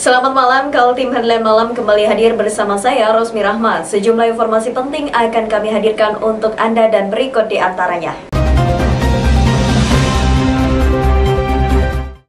Selamat malam, Kaltim Headline Malam kembali hadir bersama saya, Rosmi Rahmat. Sejumlah informasi penting akan kami hadirkan untuk Anda dan berikut di antaranya.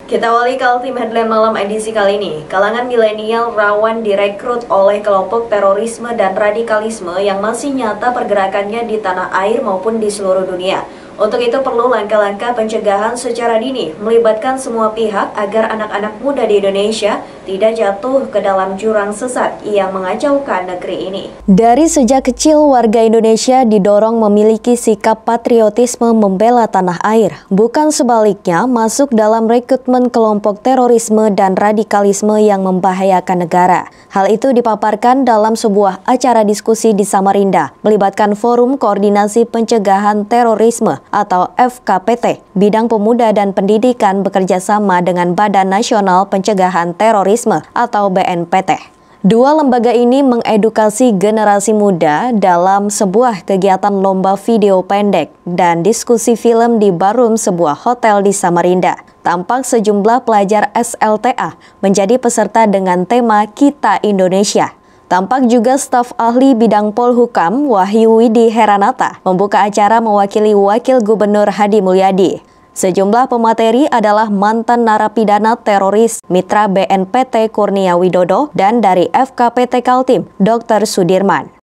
Kita awali Kaltim Headline Malam edisi kali ini. Kalangan milenial rawan direkrut oleh kelompok terorisme dan radikalisme yang masih nyata pergerakannya di tanah air maupun di seluruh dunia. Untuk itu perlu langkah-langkah pencegahan secara dini, melibatkan semua pihak agar anak-anak muda di Indonesia tidak jatuh ke dalam jurang sesat yang mengacaukan negeri ini. Dari sejak kecil, warga Indonesia didorong memiliki sikap patriotisme membela tanah air, bukan sebaliknya masuk dalam rekrutmen kelompok terorisme dan radikalisme yang membahayakan negara. Hal itu dipaparkan dalam sebuah acara diskusi di Samarinda, melibatkan Forum Koordinasi Pencegahan Terorisme atau FKPT, Bidang Pemuda dan Pendidikan bekerja sama dengan Badan Nasional Pencegahan Terorisme atau BNPT. Dua lembaga ini mengedukasi generasi muda dalam sebuah kegiatan lomba video pendek dan diskusi film di Barum, sebuah hotel di Samarinda. Tampak sejumlah pelajar SLTA menjadi peserta dengan tema Kita Indonesia. Tampak juga staf ahli bidang Polhukam Wahyu Widi Heranata membuka acara mewakili Wakil Gubernur Hadi Mulyadi. Sejumlah pemateri adalah mantan narapidana teroris Mitra BNPT Kurnia Widodo dan dari FKPT Kaltim, Dr. Sudirman.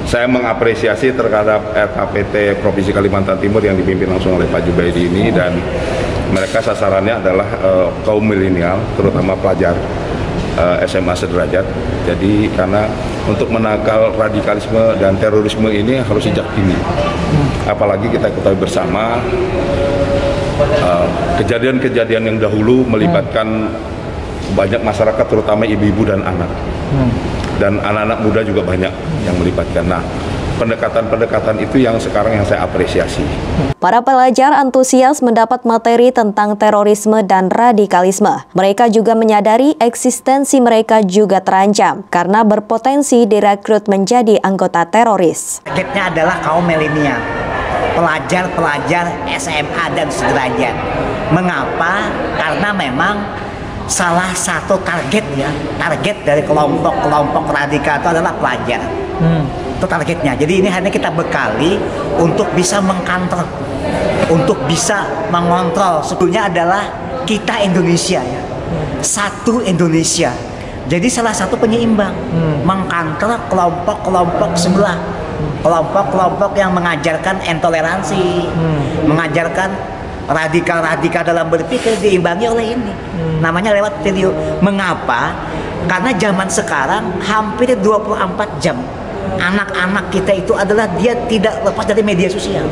Saya mengapresiasi terhadap FKPT Provinsi Kalimantan Timur yang dipimpin langsung oleh Pak Jubaidi ini, dan mereka sasarannya adalah kaum milenial, terutama pelajar SMA sederajat. Jadi karena untuk menangkal radikalisme dan terorisme ini harus sejak dini. Apalagi kita ketahui bersama kejadian-kejadian yang dahulu melibatkan banyak masyarakat, terutama ibu-ibu dan anak. Dan anak-anak muda juga banyak yang melibatkan. Nah, pendekatan-pendekatan itu yang sekarang yang saya apresiasi. Para pelajar antusias mendapat materi tentang terorisme dan radikalisme. Mereka juga menyadari eksistensi mereka juga terancam karena berpotensi direkrut menjadi anggota teroris. Targetnya adalah kaum milenial, pelajar-pelajar SMA dan sederajat. Mengapa? Karena memang salah satu target dari kelompok-kelompok radikal itu adalah pelajar. Itu targetnya. Jadi ini hanya kita bekali untuk bisa mengkantor, untuk bisa mengontrol. Sebetulnya adalah kita Indonesia, ya. Satu Indonesia. Jadi salah satu penyeimbang, mengkantor kelompok-kelompok sebelah, kelompok-kelompok yang mengajarkan intoleransi, mengajarkan radikal-radikal dalam berpikir, diimbangi oleh ini. Namanya lewat video. Mengapa? Karena zaman sekarang hampir 24 jam anak-anak kita itu adalah dia tidak lepas dari media sosial.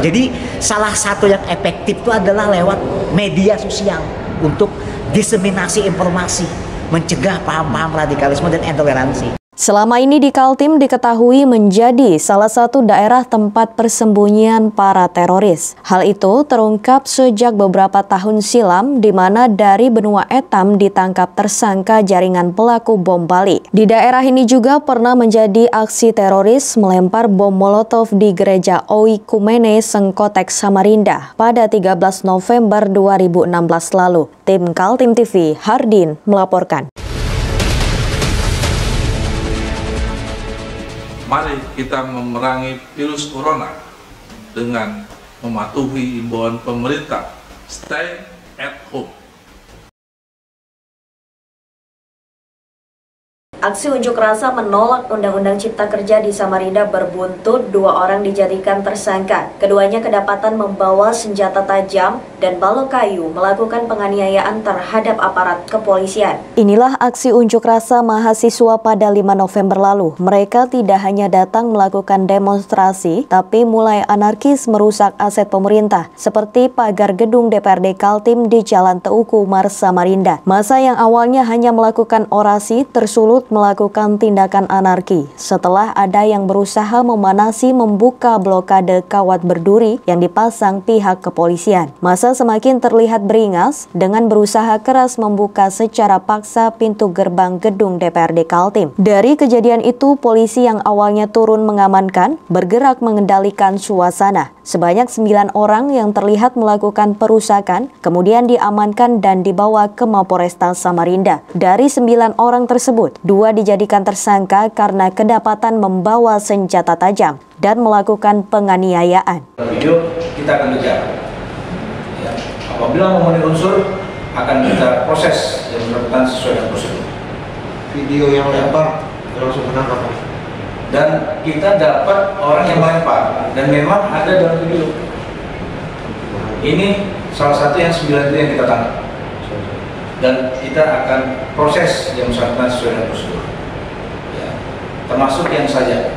Jadi salah satu yang efektif itu adalah lewat media sosial untuk diseminasi informasi, mencegah paham-paham radikalisme dan intoleransi. Selama ini di Kaltim diketahui menjadi salah satu daerah tempat persembunyian para teroris. Hal itu terungkap sejak beberapa tahun silam, di mana dari benua Etam ditangkap tersangka jaringan pelaku bom Bali. Di daerah ini juga pernah menjadi aksi teroris melempar bom Molotov di gereja Oikumene Sengkotek Samarinda pada 13 November 2016 lalu. Tim Kaltim TV, Hardin melaporkan. Mari kita memerangi virus corona dengan mematuhi imbauan pemerintah, stay at home. Aksi unjuk rasa menolak Undang-Undang Cipta Kerja di Samarinda berbuntut, 2 orang dijadikan tersangka. Keduanya kedapatan membawa senjata tajam dan balok kayu melakukan penganiayaan terhadap aparat kepolisian. Inilah aksi unjuk rasa mahasiswa pada 5 November lalu. Mereka tidak hanya datang melakukan demonstrasi, tapi mulai anarkis merusak aset pemerintah, seperti pagar gedung DPRD Kaltim di Jalan Teuku Umar, Samarinda. Masa yang awalnya hanya melakukan orasi tersulut melakukan tindakan anarki setelah ada yang berusaha memanasi membuka blokade kawat berduri yang dipasang pihak kepolisian. Massa semakin terlihat beringas dengan berusaha keras membuka secara paksa pintu gerbang gedung DPRD Kaltim. Dari kejadian itu, polisi yang awalnya turun mengamankan bergerak mengendalikan suasana. Sebanyak 9 orang yang terlihat melakukan perusakan kemudian diamankan dan dibawa ke Mapolresta Samarinda. Dari 9 orang tersebut, 2 dijadikan tersangka karena kedapatan membawa senjata tajam dan melakukan penganiayaan. Video kita akan kejar. Ya. Apabila memenuhi unsur, akan kita proses yang bersangkutan sesuai dengan prosedur. Video yang lempar langsung menangkap. Dan kita dapat orang yang melempar dan memang ada dalam video. Ini salah satu yang 9 itu yang kita tangkap. Dan kita akan proses yang bersangkutan sesuai dengan prosedur. Ya. Termasuk yang saja.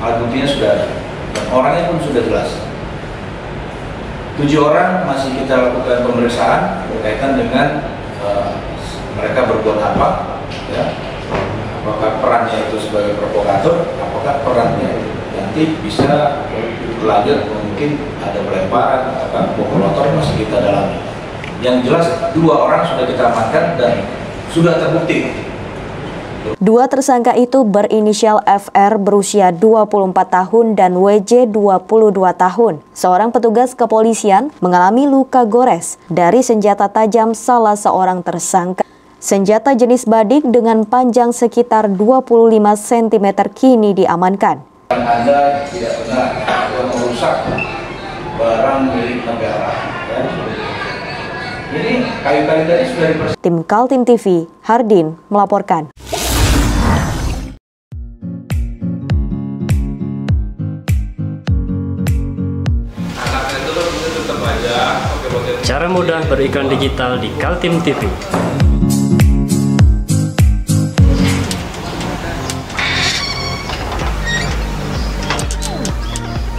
Alat buktinya sudah ada. Dan orangnya pun sudah jelas. 7 orang masih kita lakukan pemeriksaan berkaitan dengan mereka berbuat apa, ya. Apakah perannya itu sebagai provokator, apakah perannya nanti bisa berlanjut, mungkin ada pelemparan, apakah bom molotov masih kita dalami. Yang jelas 2 orang sudah kita amankan dan sudah terbukti. 2 tersangka itu berinisial FR berusia 24 tahun dan WJ 22 tahun. Seorang petugas kepolisian mengalami luka gores dari senjata tajam salah seorang tersangka. Senjata jenis badik dengan panjang sekitar 25 cm kini diamankan. Anda tidak benar atau merusak barang milik negara. Ya. Jadi kayu-kayu tadi sudah dipersiapkan. Tim Kaltim TV, Hardin melaporkan. Cara mudah beriklan digital di Kaltim TV.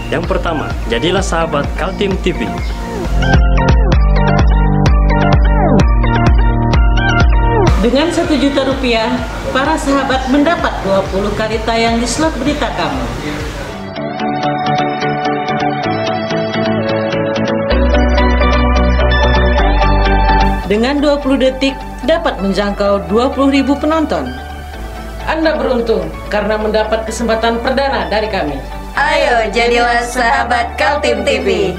Yang pertama, jadilah sahabat Kaltim TV. Dengan Rp1 juta, para sahabat mendapat 20 kali tayang di slot berita kamu. Dengan 20 detik dapat menjangkau 20.000 penonton. Anda beruntung karena mendapat kesempatan perdana dari kami. Ayo jadilah sahabat Kaltim TV.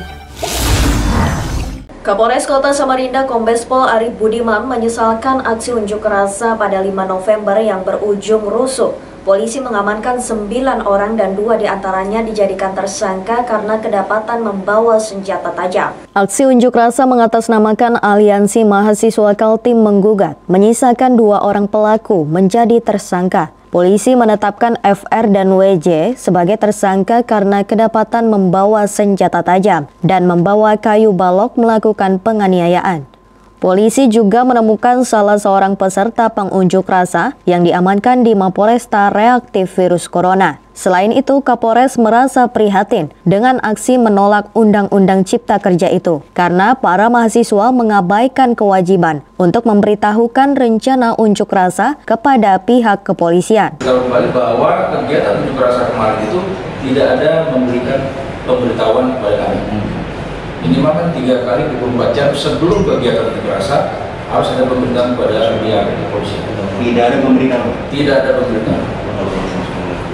Kapolres Kota Samarinda Kombes Pol Arif Budiman menyesalkan aksi unjuk rasa pada 5 November yang berujung rusuh. Polisi mengamankan 9 orang dan 2 diantaranya dijadikan tersangka karena kedapatan membawa senjata tajam. Aksi unjuk rasa mengatasnamakan Aliansi Mahasiswa Kaltim menggugat, menyisakan 2 orang pelaku menjadi tersangka. Polisi menetapkan FR dan WJ sebagai tersangka karena kedapatan membawa senjata tajam dan membawa kayu balok melakukan penganiayaan. Polisi juga menemukan salah seorang peserta pengunjuk rasa yang diamankan di Mapolresta reaktif virus corona. Selain itu, Kapolres merasa prihatin dengan aksi menolak Undang-Undang Cipta Kerja itu karena para mahasiswa mengabaikan kewajiban untuk memberitahukan rencana unjuk rasa kepada pihak kepolisian. Kita kembali bahwa kegiatan unjuk rasa kemarin itu tidak ada memberikan pemberitahuan kepada kami. Minimal kan 3 kali 24 jam sebelum kegiatan unjuk rasa harus ada pemberitahuan kepada pihak kepolisian. Tidak ada pemberitahuan. Tidak ada pemberitahuan.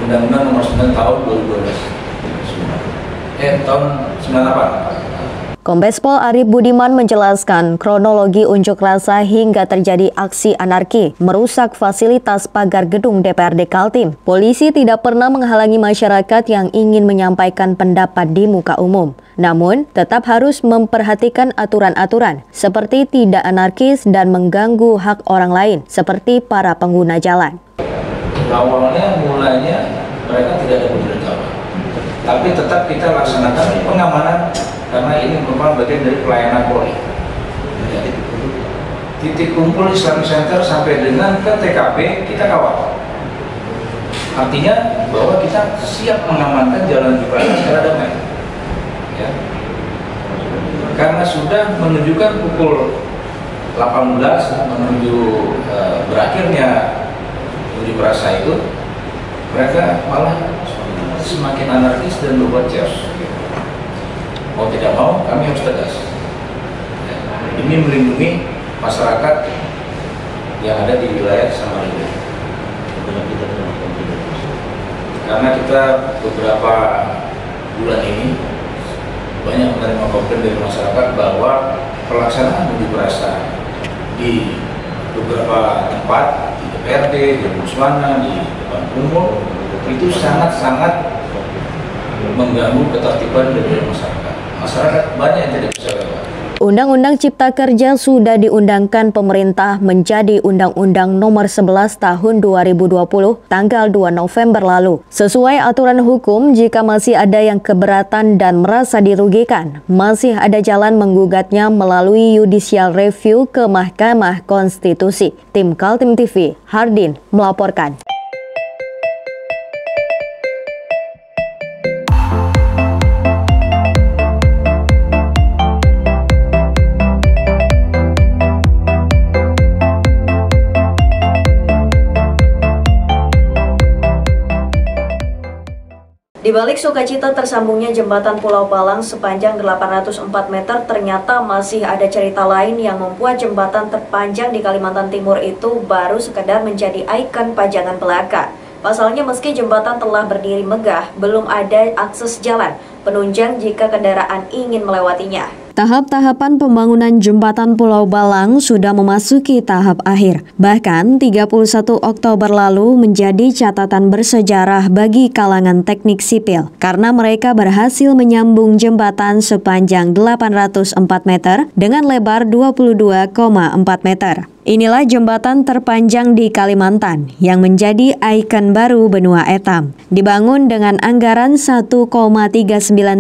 Undang-Undang Nomor 9 Tahun 2012. Tahun 98. Kombes Pol Arif Budiman menjelaskan kronologi unjuk rasa hingga terjadi aksi anarki merusak fasilitas pagar gedung DPRD Kaltim. Polisi tidak pernah menghalangi masyarakat yang ingin menyampaikan pendapat di muka umum. Namun, tetap harus memperhatikan aturan-aturan seperti tidak anarkis dan mengganggu hak orang lain seperti para pengguna jalan. Awalnya mulainya mereka tidak ada pemberitahuan, tapi tetap kita laksanakan pengamanan karena ini merupakan bagian dari pelayanan Polri. Titik kumpul Islamic Center sampai dengan ke TKP kita kawal. Artinya bahwa kita siap mengamankan jalan unjuk rasa secara damai. Ya. Karena sudah menunjukkan pukul menuju berakhirnya unjuk rasa itu, mereka malah semakin anarkis dan berbuat chaos. Mau tidak mau, kami harus tegas. Ini melindungi masyarakat yang ada di wilayah Samarinda. Karena kita beberapa bulan ini banyak menerima komplain dari masyarakat bahwa pelaksanaan unjuk rasa di beberapa tempat, di DPRD, di Muswana, di depan umum, itu sangat-sangat mengganggu ketertiban dari masyarakat. Masyarakat banyak yang tidak bisa lewat. Undang-Undang Cipta Kerja sudah diundangkan pemerintah menjadi Undang-Undang Nomor 11 Tahun 2020 tanggal 2 November lalu. Sesuai aturan hukum, jika masih ada yang keberatan dan merasa dirugikan, masih ada jalan menggugatnya melalui judicial review ke Mahkamah Konstitusi. Tim Kaltim TV, Hardin melaporkan. Di balik sukacita tersambungnya jembatan Pulau Balang sepanjang 804 meter, ternyata masih ada cerita lain yang membuat jembatan terpanjang di Kalimantan Timur itu baru sekedar menjadi ikon pajangan belaka. Pasalnya meski jembatan telah berdiri megah, belum ada akses jalan penunjang jika kendaraan ingin melewatinya. Tahap-tahapan pembangunan jembatan Pulau Balang sudah memasuki tahap akhir. Bahkan 31 Oktober lalu menjadi catatan bersejarah bagi kalangan teknik sipil karena mereka berhasil menyambung jembatan sepanjang 804 meter dengan lebar 22,4 meter. Inilah jembatan terpanjang di Kalimantan yang menjadi ikon baru benua Etam. Dibangun dengan anggaran 1,39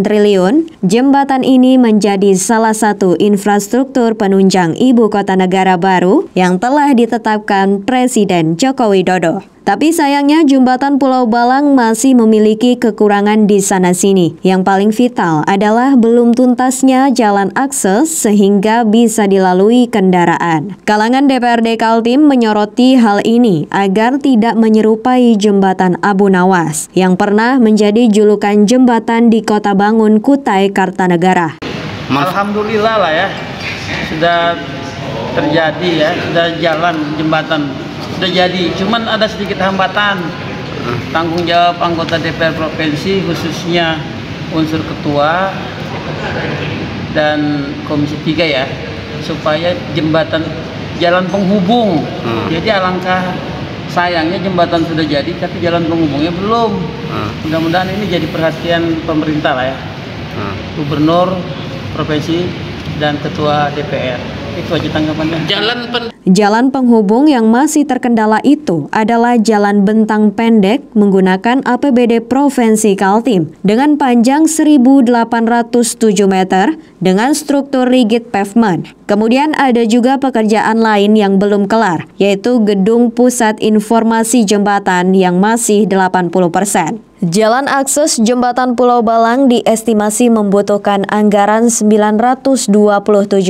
triliun, jembatan ini menjadi salah satu infrastruktur penunjang ibu kota negara baru yang telah ditetapkan Presiden Joko Widodo. Tapi sayangnya jembatan Pulau Balang masih memiliki kekurangan di sana-sini. Yang paling vital adalah belum tuntasnya jalan akses sehingga bisa dilalui kendaraan. Kalangan DPRD Kaltim menyoroti hal ini agar tidak menyerupai jembatan Abu Nawas yang pernah menjadi julukan jembatan di Kota Bangun, Kutai Kartanegara. Alhamdulillah lah ya, sudah terjadi ya, sudah jalan jembatan. Sudah jadi, cuman ada sedikit hambatan. Tanggung jawab anggota DPR Provinsi, khususnya unsur ketua dan Komisi 3 ya, supaya jembatan jalan penghubung. Jadi alangkah sayangnya jembatan sudah jadi, tapi jalan penghubungnya belum. Mudah-mudahan ini jadi perhatian pemerintah lah ya, Gubernur Provinsi dan Ketua DPR. Itu aja tanggapannya. Jalan penghubung yang masih terkendala itu adalah jalan bentang pendek menggunakan APBD Provinsi Kaltim dengan panjang 1.807 meter dengan struktur rigid pavement. Kemudian ada juga pekerjaan lain yang belum kelar, yaitu Gedung Pusat Informasi Jembatan yang masih 80%. Jalan akses jembatan Pulau Balang diestimasi membutuhkan anggaran 927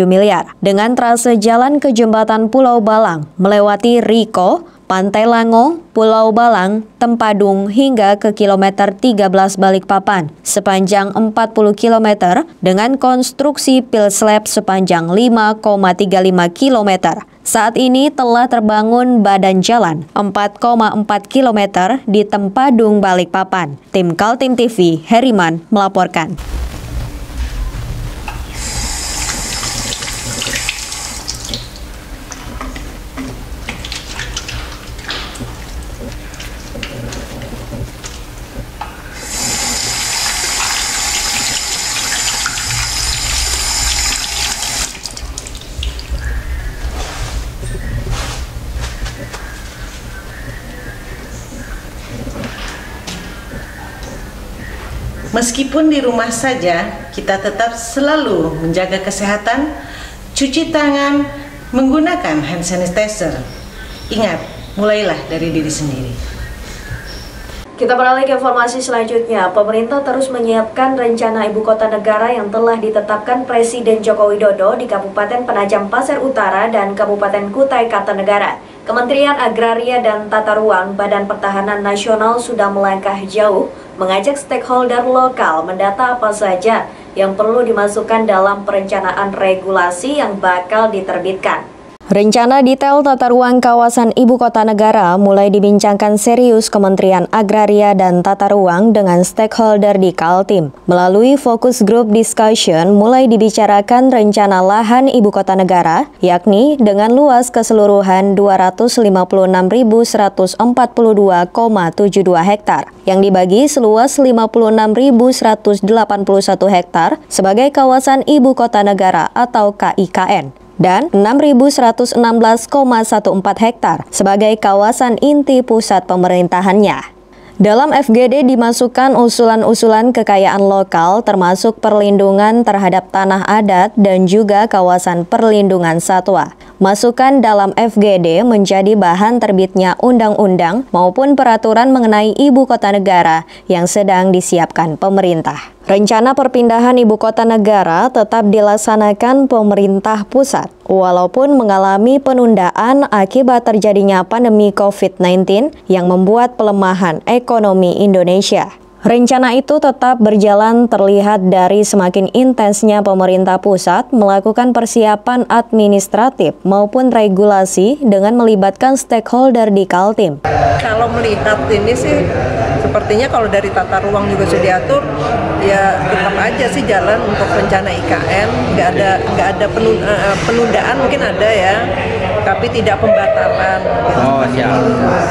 miliar. Dengan trase jalan ke jembatan Pulau Balang melewati Riko, Pantai Lango, Pulau Balang, Tempadung hingga ke kilometer 13 Balikpapan sepanjang 40 km dengan konstruksi pil slab sepanjang 5,35 km. Saat ini telah terbangun badan jalan 4,4 km di Tempadung, Balikpapan. Tim Kaltim TV, Heriman melaporkan. Meskipun di rumah saja, kita tetap selalu menjaga kesehatan, cuci tangan, menggunakan hand sanitizer. Ingat, mulailah dari diri sendiri. Kita beralih ke informasi selanjutnya. Pemerintah terus menyiapkan rencana ibu kota negara yang telah ditetapkan Presiden Joko Widodo di Kabupaten Penajam Pasir Utara dan Kabupaten Kutai Kartanegara. Kementerian Agraria dan Tata Ruang Badan Pertahanan Nasional sudah melangkah jauh mengajak stakeholder lokal mendata apa saja yang perlu dimasukkan dalam perencanaan regulasi yang bakal diterbitkan. Rencana detail tata ruang kawasan ibu kota negara mulai dibincangkan serius Kementerian Agraria dan Tata Ruang dengan stakeholder di Kaltim. Melalui focus group discussion mulai dibicarakan rencana lahan ibu kota negara, yakni dengan luas keseluruhan 256.142,72 hektar, yang dibagi seluas 56.181 hektar sebagai kawasan ibu kota negara atau KIKN. Dan 6.116,14 hektar sebagai kawasan inti pusat pemerintahannya. Dalam FGD dimasukkan usulan-usulan kekayaan lokal termasuk perlindungan terhadap tanah adat dan juga kawasan perlindungan satwa. Masukan dalam FGD menjadi bahan terbitnya undang-undang maupun peraturan mengenai ibu kota negara yang sedang disiapkan pemerintah. Rencana perpindahan ibu kota negara tetap dilaksanakan pemerintah pusat, walaupun mengalami penundaan akibat terjadinya pandemi COVID-19 yang membuat pelemahan ekonomi Indonesia. Rencana itu tetap berjalan terlihat dari semakin intensnya pemerintah pusat melakukan persiapan administratif maupun regulasi dengan melibatkan stakeholder di Kaltim. Kalau melihat ini sih, sepertinya kalau dari tata ruang juga sudah diatur, ya tetap aja sih jalan untuk rencana IKN, nggak ada penundaan, mungkin ada ya, tapi tidak pembatalan. Oh siap.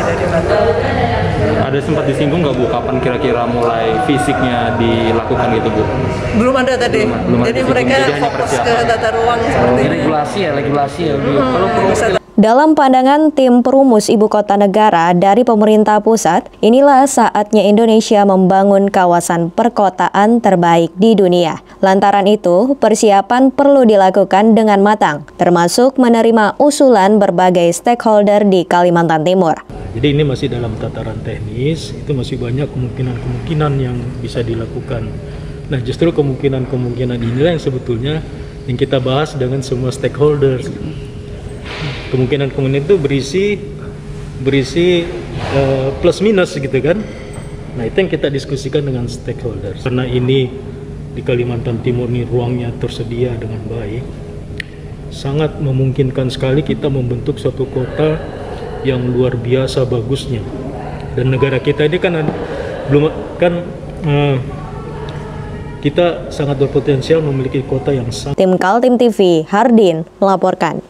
Tidak dibatalkan. Ada sempat disinggung nggak Bu, kapan kira-kira mulai fisiknya dilakukan gitu Bu? Belum ada tadi. Belum jadi mereka fokus ke tata ruang seperti ini. Regulasi ya. Dalam pandangan tim perumus ibu kota negara dari pemerintah pusat, inilah saatnya Indonesia membangun kawasan perkotaan terbaik di dunia. Lantaran itu, persiapan perlu dilakukan dengan matang, termasuk menerima usulan berbagai stakeholder di Kalimantan Timur. Jadi ini masih dalam tataran teknis, itu masih banyak kemungkinan-kemungkinan yang bisa dilakukan. Nah, justru kemungkinan-kemungkinan inilah yang sebetulnya yang kita bahas dengan semua stakeholders. Kemungkinan-kemungkinan itu berisi plus minus gitu kan. Nah, itu yang kita diskusikan dengan stakeholders. Karena ini di Kalimantan Timur ini ruangnya tersedia dengan baik, sangat memungkinkan sekali kita membentuk suatu kota yang luar biasa bagusnya. Dan negara kita ini kan kita sangat berpotensial memiliki kota yang sangat. Tim Kaltim TV, Hardin melaporkan.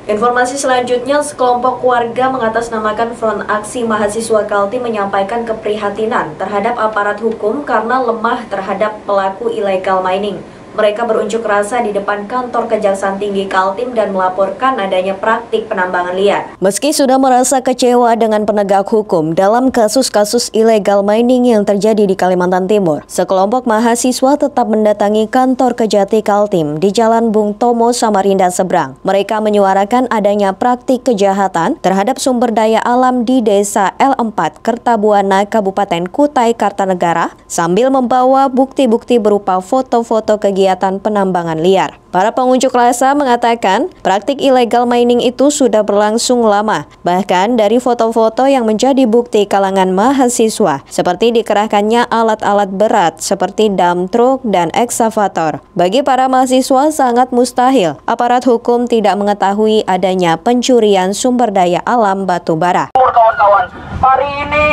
Informasi selanjutnya, sekelompok warga mengatasnamakan Front Aksi Mahasiswa Kaltim menyampaikan keprihatinan terhadap aparat hukum karena lemah terhadap pelaku illegal mining. Mereka berunjuk rasa di depan kantor Kejaksaan Tinggi Kaltim dan melaporkan adanya praktik penambangan liar. Meski sudah merasa kecewa dengan penegak hukum dalam kasus-kasus illegal mining yang terjadi di Kalimantan Timur, sekelompok mahasiswa tetap mendatangi kantor Kejati Kaltim di Jalan Bung Tomo, Samarinda seberang. Mereka menyuarakan adanya praktik kejahatan terhadap sumber daya alam di Desa L4 Kertabuana, Kabupaten Kutai Kartanegara, sambil membawa bukti-bukti berupa foto-foto kegiatan penambangan liar. Para pengunjuk rasa mengatakan praktik illegal mining itu sudah berlangsung lama. Bahkan dari foto-foto yang menjadi bukti kalangan mahasiswa, seperti dikerahkannya alat-alat berat seperti dump truck dan ekskavator. Bagi para mahasiswa sangat mustahil aparat hukum tidak mengetahui adanya pencurian sumber daya alam batu bara. Kawan-kawan, hari ini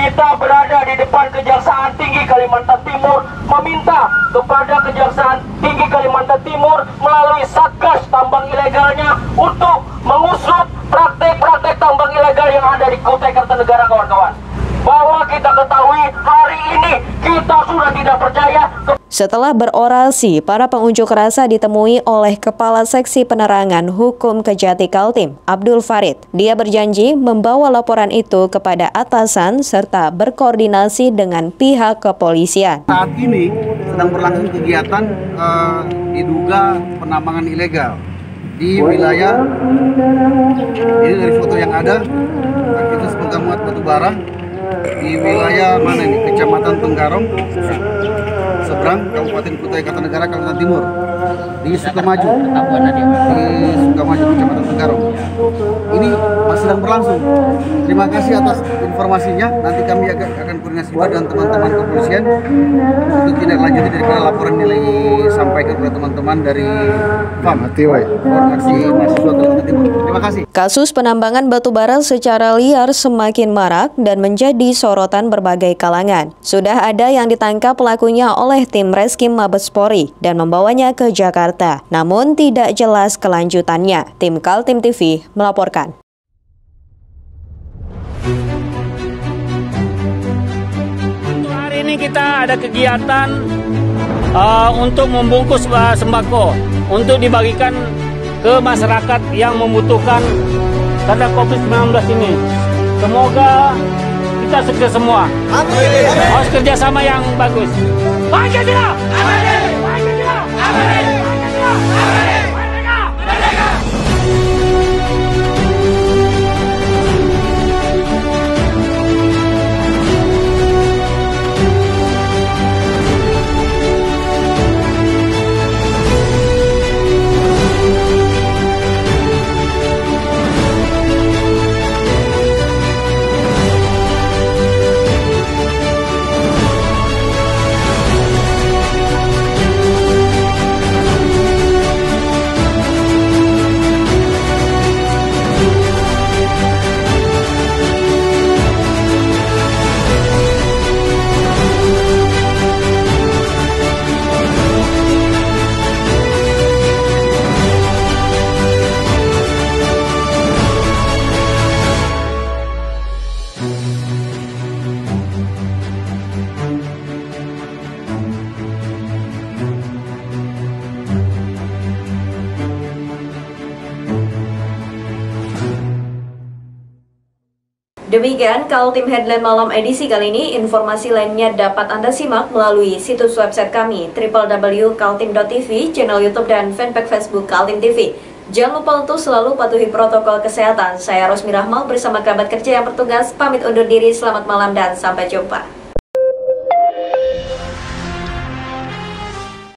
kita berada di depan Kejaksaan Tinggi Kalimantan Timur meminta kepada Kejaksaan Tinggi Kalimantan Timur melalui Satgas tambang ilegalnya untuk mengusut praktek-praktek tambang ilegal yang ada di Kutai Kartanegara, kawan-kawan. Bahwa kita ketahui hari ini kita sudah tidak percaya. Setelah berorasi, para pengunjuk rasa ditemui oleh Kepala Seksi Penerangan Hukum Kejati Kaltim, Abdul Farid. Dia berjanji membawa laporan itu kepada atasan serta berkoordinasi dengan pihak kepolisian. Saat ini sedang berlangsung kegiatan diduga penambangan ilegal di wilayah, ini dari foto yang ada, aktivitas pengamuan batu bara di wilayah mana ini? Kecamatan Tenggarong, seberang Kabupaten Kutai Kartanegara, Kalimantan Timur, di Sukamaju, Kecamatan Tenggarong. Ini masih sedang berlangsung. Terima kasih atas informasinya. Nanti kami akan koordinasi juga dengan teman-teman kepolisian untuk tindak lanjuti daripada laporan nilai sampai kepada teman-teman dari FAM, Koordinasi Mahasiswa Kalimantan Timur. Terima kasih. Kasus penambangan batu bara secara liar semakin marak dan menjadi sorotan berbagai kalangan. Sudah ada yang ditangkap pelakunya oleh tim Reskim Mabes Polri dan membawanya ke Jakarta. Namun tidak jelas kelanjutannya. Tim Kaltim TV melaporkan. Hari ini kita ada kegiatan untuk membungkus sembako untuk dibagikan ke masyarakat yang membutuhkan karena COVID-19 ini. Semoga kita sukses semua. Harus kerjasama yang bagus. Pancasila! Pancasila! Pancasila! Demikian Kaltim Headline Malam edisi kali ini. Informasi lainnya dapat Anda simak melalui situs website kami www.kaltim.tv, channel YouTube dan fanpage Facebook Kaltim TV. Jangan lupa untuk selalu patuhi protokol kesehatan. Saya Rosmi Rahmal bersama kerabat kerja yang bertugas pamit undur diri. Selamat malam dan sampai jumpa.